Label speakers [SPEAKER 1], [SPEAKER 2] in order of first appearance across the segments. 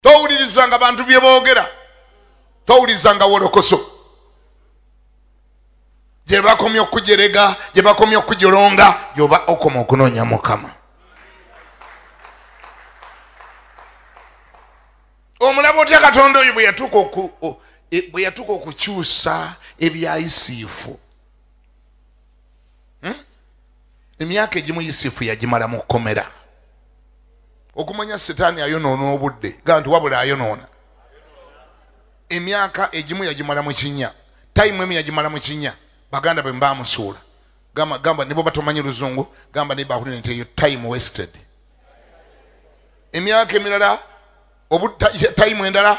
[SPEAKER 1] towulirizanga abantu bye boogera, towulirizanga wolokoso gye bakomye okujerega, gye bakomye okujolonga, yoba okoma okunoonya Mukama. Omulabo otya Katonda oyo bwe yatuuka okukyusa ebya Yusufu. Emyaka egimu Yusufu yagimala mu kkomera. Okumanya Setaani ayonoona obudde, gaa nti wabula ayonoona. Emyaka egimu yagimala mu kinnya, time emu yagimala mu kinnya. Baganda be bamusuula, gamba nibo batomanyi Luzungu, gamba ne bakulira nti time wasted. Emyaka emirala time endala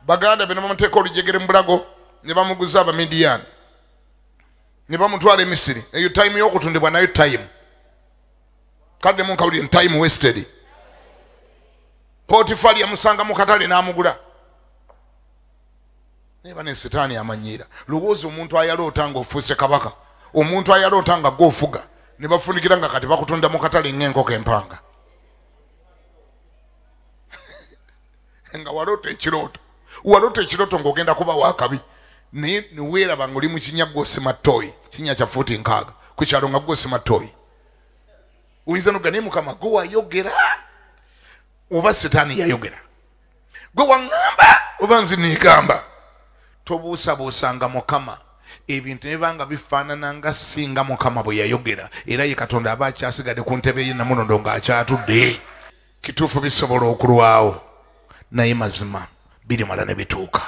[SPEAKER 1] Baganda be bamuteeka olujegere mu bulago ne bamuguza Abamidian ne bamutwala e Misiri. Eyo time y'okutundibwa nayo time. Kadde mu kawulire time wasted. Potifali yamusanga mu katale n'amugula. Neba ne Setaani amanyira. Lowooza omuntu ayaloota ng'ofuuse kabaka, omuntu ayaloota nga gw'ofuga, ne bafunikira nga kati bakutunda mu katale ng'enkoko empanga. Nga waloota ekirooto ng'ogenda kuba wakabi, naye ne weeraba ng'oli mu kinnya gw'osima ttooyi, kinnya kya fuuti 6 ku kyalo nga gw'osima ttooyi. Oyinza n'ogga naye Mukama gwe wayogera oba Setaani yayogera? Gwe waŋŋamba oba nze neegamba? Tobuusabuusanga Mukama, ebintu ne banga bifaanana nga singa Mukama bwe yayogera, era ye Katonda aba akyasigadde ku ntebe ye Namulondo ng'akyatudde. Kituufu bisobola okulwawo, naye mazima birimala ne bituuka.